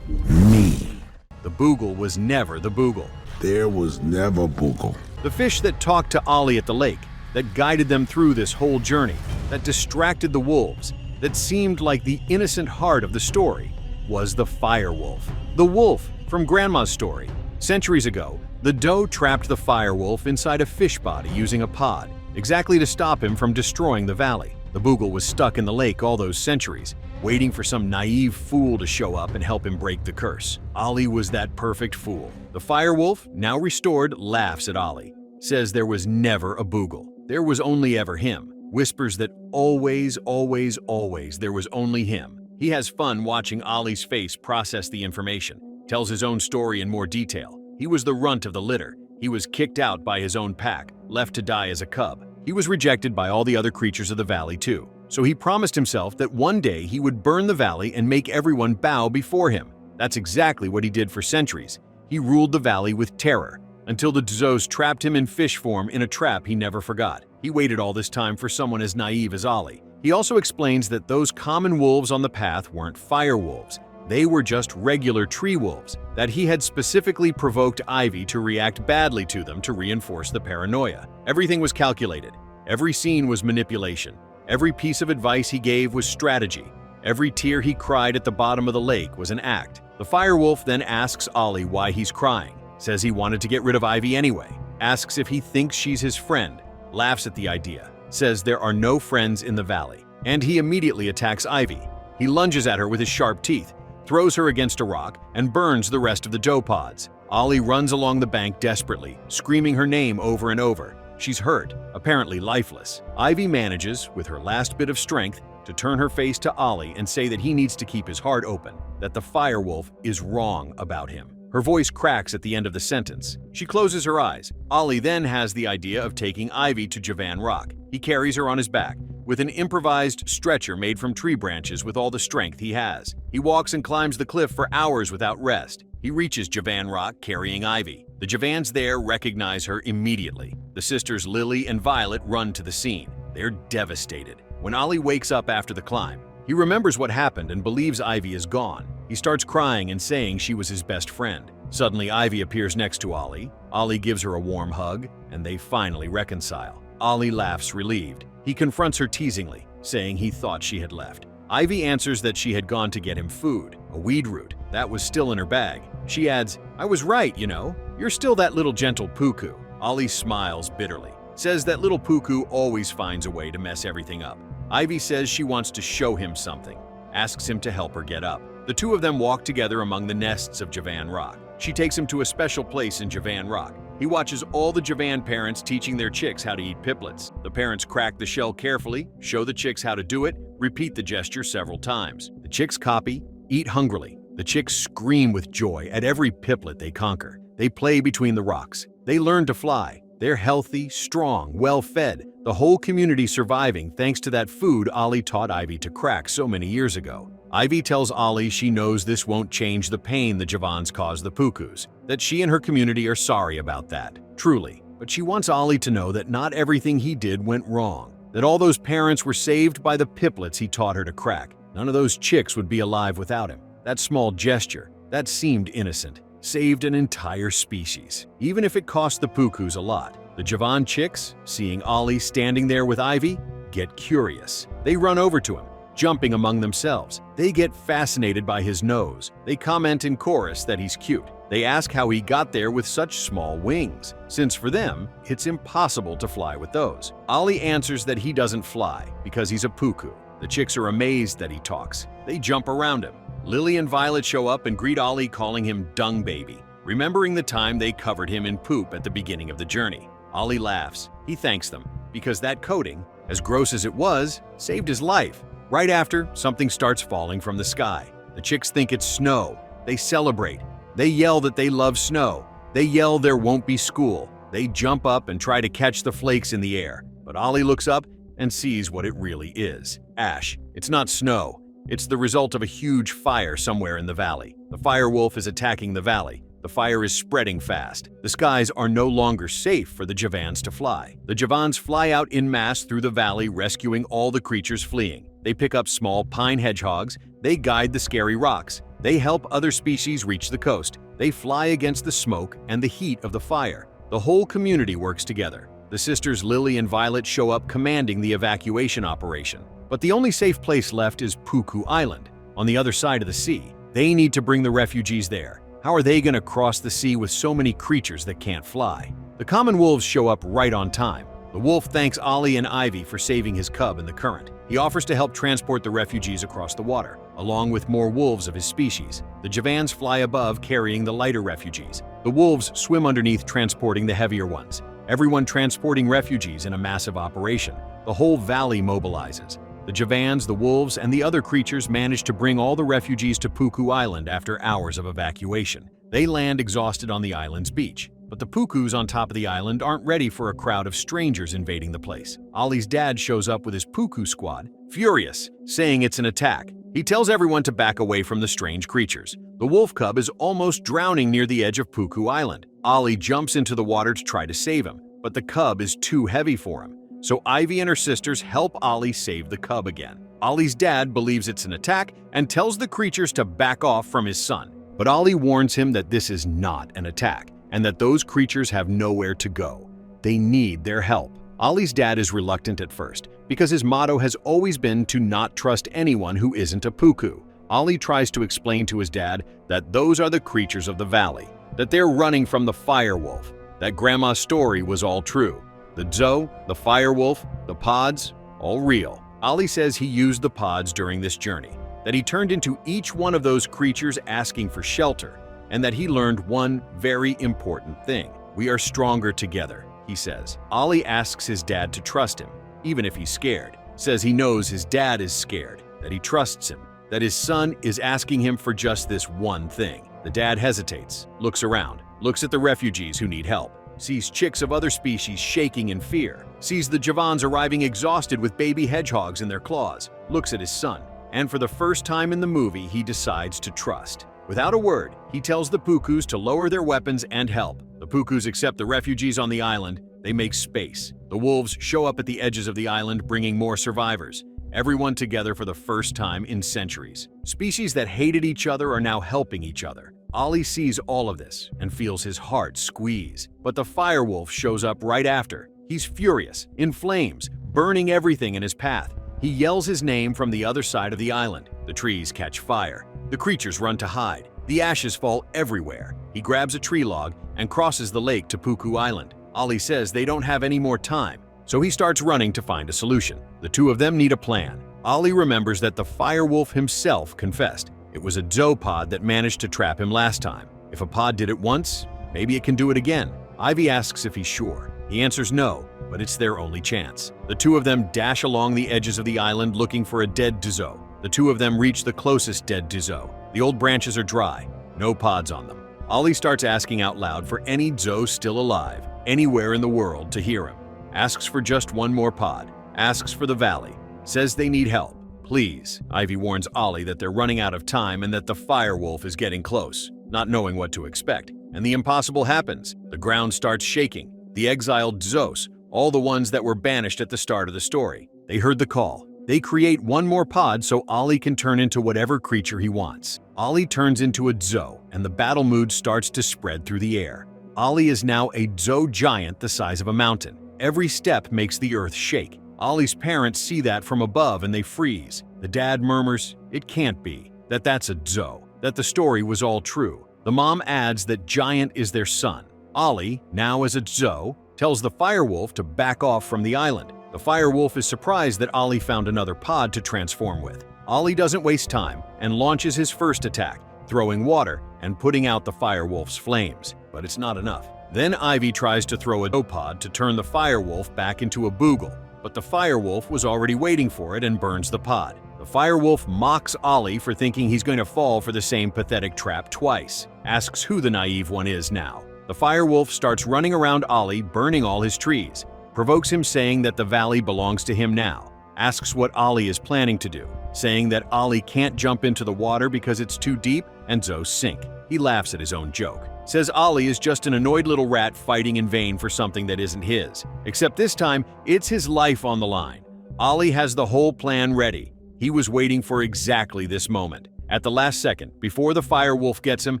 me. The boogle was never the boogle. There was never Boogle. The fish that talked to Ollie at the lake, that guided them through this whole journey, that distracted the wolves, that seemed like the innocent heart of the story, was the fire wolf. The wolf from Grandma's story. Centuries ago, the doe trapped the fire wolf inside a fish body using a pod, exactly to stop him from destroying the valley. The boogle was stuck in the lake all those centuries, waiting for some naive fool to show up and help him break the curse. Ollie was that perfect fool. The fire wolf, now restored, laughs at Ollie, says there was never a boogle. There was only ever him. Whispers that always, always, always there was only him. He has fun watching Ollie's face process the information, tells his own story in more detail. He was the runt of the litter. He was kicked out by his own pack, left to die as a cub. He was rejected by all the other creatures of the valley too. So he promised himself that one day he would burn the valley and make everyone bow before him. That's exactly what he did for centuries. He ruled the valley with terror, until the Dzos trapped him in fish form in a trap he never forgot. He waited all this time for someone as naive as Ollie. He also explains that those common wolves on the path weren't fire wolves. They were just regular tree wolves, that he had specifically provoked Ivy to react badly to them to reinforce the paranoia. Everything was calculated. Every scene was manipulation. Every piece of advice he gave was strategy. Every tear he cried at the bottom of the lake was an act. The firewolf then asks Ollie why he's crying, says he wanted to get rid of Ivy anyway, asks if he thinks she's his friend, laughs at the idea, says there are no friends in the valley, and he immediately attacks Ivy. He lunges at her with his sharp teeth, throws her against a rock, and burns the rest of the doe pods. Ollie runs along the bank desperately, screaming her name over and over. She's hurt, apparently lifeless. Ivy manages, with her last bit of strength, to turn her face to Ollie and say that he needs to keep his heart open, that the firewolf is wrong about him. Her voice cracks at the end of the sentence. She closes her eyes. Ollie then has the idea of taking Ivy to Javan Rock. He carries her on his back, with an improvised stretcher made from tree branches with all the strength he has. He walks and climbs the cliff for hours without rest. He reaches Javan Rock carrying Ivy. The Javans there recognize her immediately. The sisters Lily and Violet run to the scene. They're devastated. When Ollie wakes up after the climb, he remembers what happened and believes Ivy is gone. He starts crying and saying she was his best friend. Suddenly, Ivy appears next to Ollie. Ollie gives her a warm hug, and they finally reconcile. Ollie laughs relieved. He confronts her teasingly, saying he thought she had left. Ivy answers that she had gone to get him food, a weed root, that was still in her bag. She adds, "I was right, you know. You're still that little gentle Puku." Ollie smiles bitterly, says that little Puku always finds a way to mess everything up. Ivy says she wants to show him something, asks him to help her get up. The two of them walk together among the nests of Javan Rock. She takes him to a special place in Javan Rock. He watches all the Javan parents teaching their chicks how to eat piplets. The parents crack the shell carefully, show the chicks how to do it, repeat the gesture several times. The chicks copy, eat hungrily. The chicks scream with joy at every piplet they conquer. They play between the rocks. They learn to fly. They're healthy, strong, well-fed. The whole community surviving thanks to that food Ollie taught Ivy to crack so many years ago. Ivy tells Ollie she knows this won't change the pain the Javans cause the Pukus, that she and her community are sorry about that, truly. But she wants Ollie to know that not everything he did went wrong, that all those parents were saved by the piplets he taught her to crack. None of those chicks would be alive without him. That small gesture, that seemed innocent, saved an entire species, even if it cost the Pukus a lot. The Javan chicks, seeing Ollie standing there with Ivy, get curious. They run over to him, jumping among themselves. They get fascinated by his nose. They comment in chorus that he's cute. They ask how he got there with such small wings, since for them, it's impossible to fly with those. Ollie answers that he doesn't fly because he's a Puku. The chicks are amazed that he talks. They jump around him. Lily and Violet show up and greet Ollie, calling him Dung Baby, remembering the time they covered him in poop at the beginning of the journey. Ollie laughs. He thanks them because that coating, as gross as it was, saved his life. Right after, something starts falling from the sky. The chicks think it's snow. They celebrate. They yell that they love snow. They yell there won't be school. They jump up and try to catch the flakes in the air. But Ollie looks up and sees what it really is. Ash. It's not snow. It's the result of a huge fire somewhere in the valley. The fire wolf is attacking the valley. The fire is spreading fast. The skies are no longer safe for the Javans to fly. The Javans fly out en masse through the valley, rescuing all the creatures fleeing. They pick up small pine hedgehogs. They guide the scary rocks. They help other species reach the coast. They fly against the smoke and the heat of the fire. The whole community works together. The sisters Lily and Violet show up commanding the evacuation operation. But the only safe place left is Puku Island, on the other side of the sea. They need to bring the refugees there. How are they going to cross the sea with so many creatures that can't fly? The common wolves show up right on time. The wolf thanks Ollie and Ivy for saving his cub in the current. He offers to help transport the refugees across the water, along with more wolves of his species. The Javans fly above carrying the lighter refugees. The wolves swim underneath transporting the heavier ones. Everyone transporting refugees in a massive operation. The whole valley mobilizes. The Javans, the wolves, and the other creatures manage to bring all the refugees to Puku Island after hours of evacuation. They land exhausted on the island's beach. But the Pukus on top of the island aren't ready for a crowd of strangers invading the place. Ollie's dad shows up with his Puku squad, furious, saying it's an attack. He tells everyone to back away from the strange creatures. The wolf cub is almost drowning near the edge of Puku Island. Ollie jumps into the water to try to save him, but the cub is too heavy for him. So Ivy and her sisters help Ollie save the cub again. Ollie's dad believes it's an attack and tells the creatures to back off from his son. But Ollie warns him that this is not an attack and that those creatures have nowhere to go. They need their help. Ollie's dad is reluctant at first because his motto has always been to not trust anyone who isn't a Puku. Ollie tries to explain to his dad that those are the creatures of the valley, that they're running from the fire wolf, that Grandma's story was all true. The Zo, the fire wolf, the pods, all real. Ollie says he used the pods during this journey, that he turned into each one of those creatures asking for shelter, and that he learned one very important thing. We are stronger together, he says. Ollie asks his dad to trust him, even if he's scared. Says he knows his dad is scared, that he trusts him, that his son is asking him for just this one thing. The dad hesitates, looks around, looks at the refugees who need help, sees chicks of other species shaking in fear, sees the Javans arriving exhausted with baby hedgehogs in their claws, looks at his son, and for the first time in the movie, he decides to trust. Without a word, he tells the Pukus to lower their weapons and help. The Pukus accept the refugees on the island. They make space. The wolves show up at the edges of the island, bringing more survivors. Everyone together for the first time in centuries. Species that hated each other are now helping each other. Ollie sees all of this and feels his heart squeeze. But the firewolf shows up right after. He's furious, in flames, burning everything in his path. He yells his name from the other side of the island. The trees catch fire. The creatures run to hide. The ashes fall everywhere. He grabs a tree log and crosses the lake to Puku Island. Ollie says they don't have any more time, so he starts running to find a solution. The two of them need a plan. Ollie remembers that the firewolf himself confessed. It was a Zopod that managed to trap him last time. If a pod did it once, maybe it can do it again. Ivy asks if he's sure. He answers no, but it's their only chance. The two of them dash along the edges of the island looking for a dead Dizo. The two of them reach the closest dead Dizo. The old branches are dry, no pods on them. Ollie starts asking out loud for any Zo still alive, anywhere in the world, to hear him. Asks for just one more pod. Asks for the valley. Says they need help. Please. Ivy warns Ollie that they're running out of time and that the firewolf is getting close, not knowing what to expect. And the impossible happens. The ground starts shaking. The exiled Zos, all the ones that were banished at the start of the story. They heard the call. They create one more pod so Ollie can turn into whatever creature he wants. Ollie turns into a Zo, and the battle mood starts to spread through the air. Ollie is now a Zo giant the size of a mountain. Every step makes the earth shake. Ollie's parents see that from above and they freeze. The dad murmurs, "It can't be, that's a Zo, that the story was all true." The mom adds that Giant is their son. Ollie, now as a Zo, tells the firewolf to back off from the island. The firewolf is surprised that Ollie found another pod to transform with. Ollie doesn't waste time and launches his first attack, throwing water and putting out the firewolf's flames. But it's not enough. Then Ivy tries to throw a Zo pod to turn the firewolf back into a Boogle, but the firewolf was already waiting for it and burns the pod. The firewolf mocks Ollie for thinking he's going to fall for the same pathetic trap twice, asks who the naive one is now. The firewolf starts running around Ollie, burning all his trees, provokes him saying that the valley belongs to him now, asks what Ollie is planning to do, saying that Ollie can't jump into the water because it's too deep and Zo's sink. He laughs at his own joke, says Ollie is just an annoyed little rat fighting in vain for something that isn't his, except this time it's his life on the line. Ollie has the whole plan ready. He was waiting for exactly this moment. At the last second, before the firewolf gets him,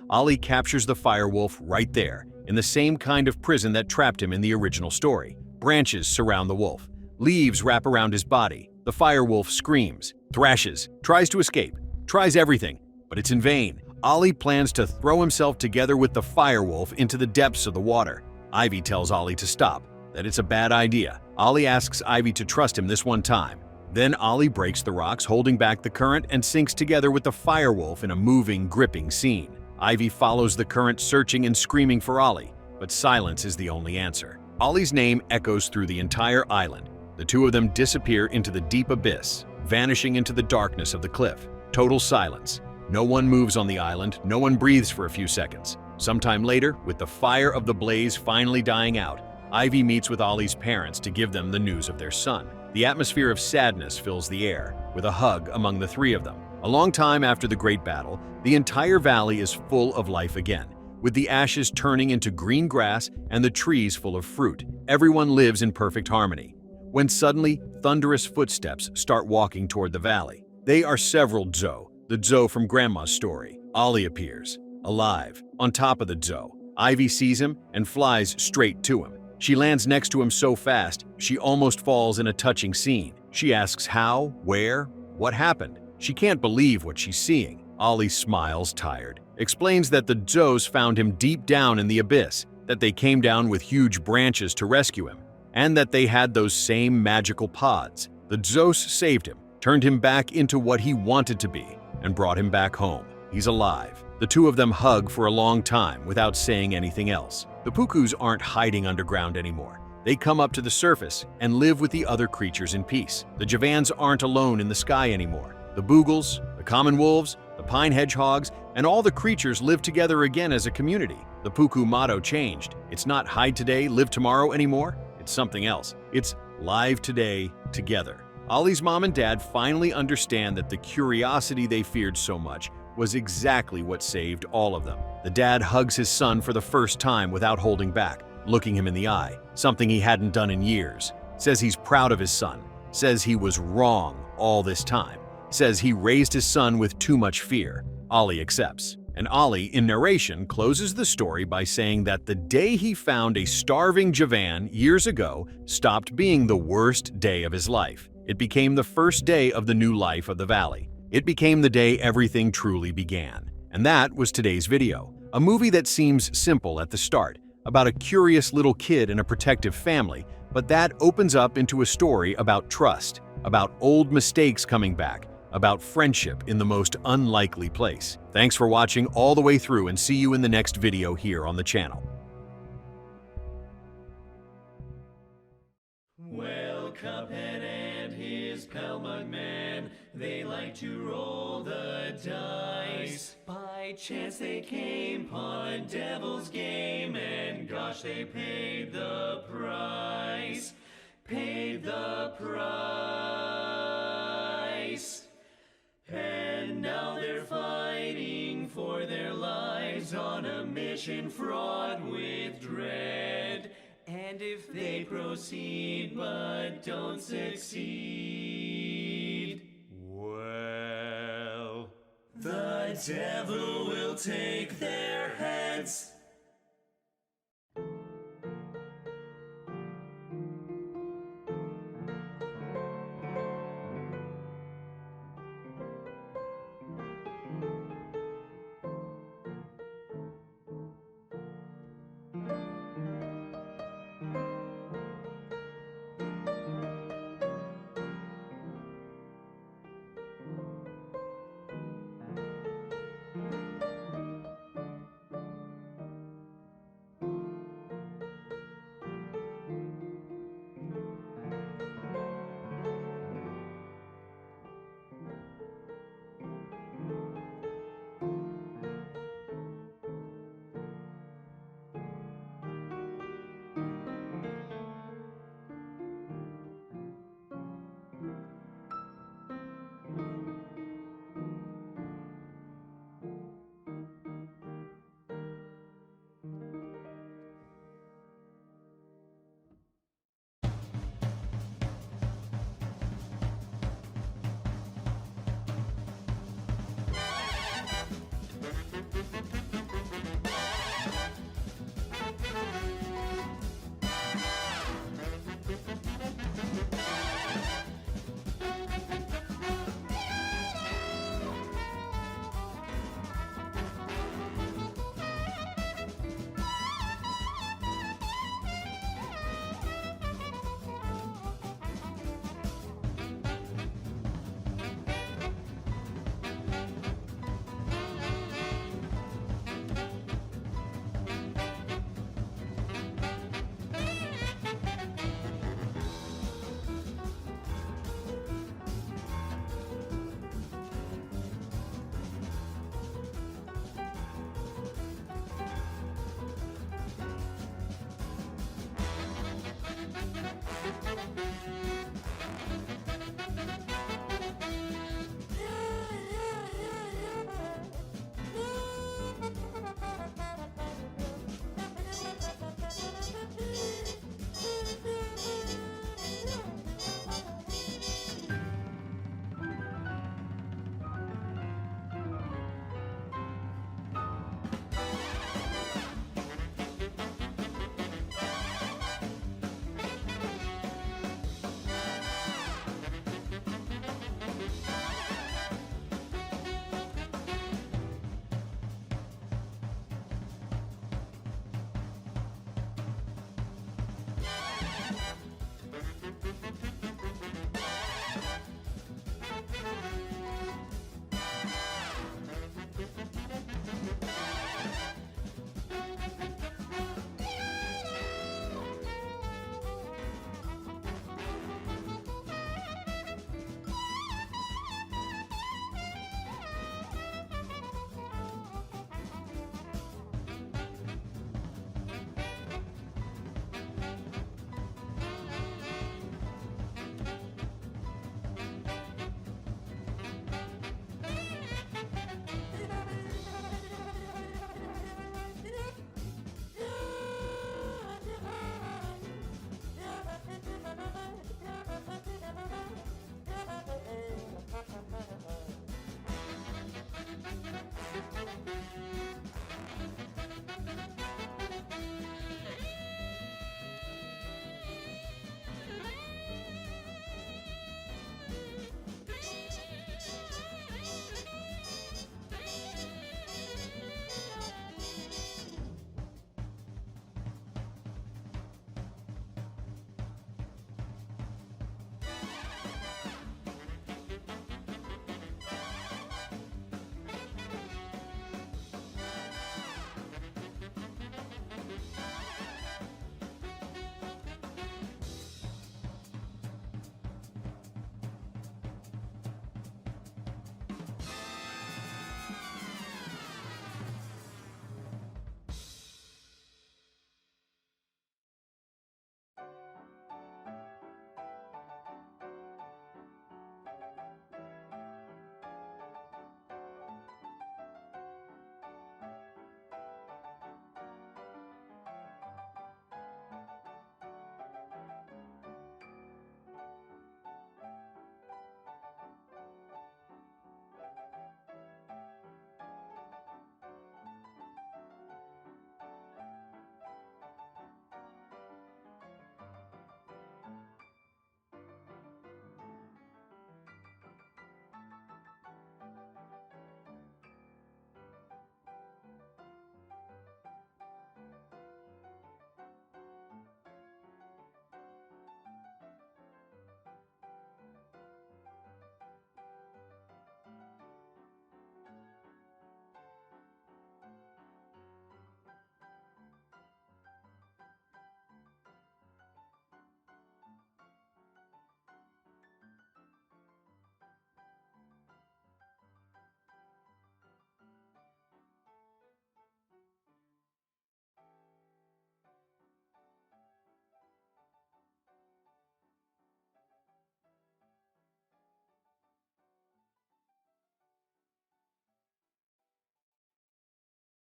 Ollie captures the firewolf right there, in the same kind of prison that trapped him in the original story. Branches surround the wolf. Leaves wrap around his body. The firewolf screams, thrashes, tries to escape, tries everything, but it's in vain. Ollie plans to throw himself together with the firewolf into the depths of the water. Ivy tells Ollie to stop, that it's a bad idea. Ollie asks Ivy to trust him this one time. Then Ollie breaks the rocks, holding back the current, and sinks together with the firewolf in a moving, gripping scene. Ivy follows the current, searching and screaming for Ollie, but silence is the only answer. Ollie's name echoes through the entire island. The two of them disappear into the deep abyss, vanishing into the darkness of the cliff. Total silence. No one moves on the island, no one breathes for a few seconds. Sometime later, with the fire of the blaze finally dying out, Ivy meets with Ollie's parents to give them the news of their son. The atmosphere of sadness fills the air, with a hug among the three of them. A long time after the great battle, the entire valley is full of life again, with the ashes turning into green grass and the trees full of fruit. Everyone lives in perfect harmony. When suddenly, thunderous footsteps start walking toward the valley. They are several Zo, the Zo from Grandma's story. Ollie appears, alive, on top of the Zo. Ivy sees him and flies straight to him. She lands next to him so fast, she almost falls in a touching scene. She asks how, where, what happened. She can't believe what she's seeing. Ollie smiles, tired, explains that the Zos found him deep down in the abyss, that they came down with huge branches to rescue him, and that they had those same magical pods. The Zos saved him, turned him back into what he wanted to be, and brought him back home. He's alive. The two of them hug for a long time without saying anything else. The Pukus aren't hiding underground anymore. They come up to the surface and live with the other creatures in peace. The Javans aren't alone in the sky anymore. The Boogles, the common wolves, the pine hedgehogs, and all the creatures live together again as a community. The Puku motto changed. It's not hide today, live tomorrow anymore. It's something else. It's live today, together. Ollie's mom and dad finally understand that the curiosity they feared so much was exactly what saved all of them. The dad hugs his son for the first time without holding back, looking him in the eye, something he hadn't done in years. Says he's proud of his son, says he was wrong all this time, says he raised his son with too much fear. Ollie accepts. And Ollie, in narration, closes the story by saying that the day he found a starving Javan years ago stopped being the worst day of his life. It became the first day of the new life of the valley. It became the day everything truly began. And that was today's video. A movie that seems simple at the start, about a curious little kid and a protective family, but that opens up into a story about trust, about old mistakes coming back, about friendship in the most unlikely place. Thanks for watching all the way through, and see you in the next video here on the channel. Well, Cuphead and his pal Mugman, they like to roll the dice. By chance they came upon a devil's game, and gosh, they paid the price. Paid the price. And now they're fighting for their lives on a mission fraught with dread. And And if they proceed but don't succeed, well, the devil will take their heads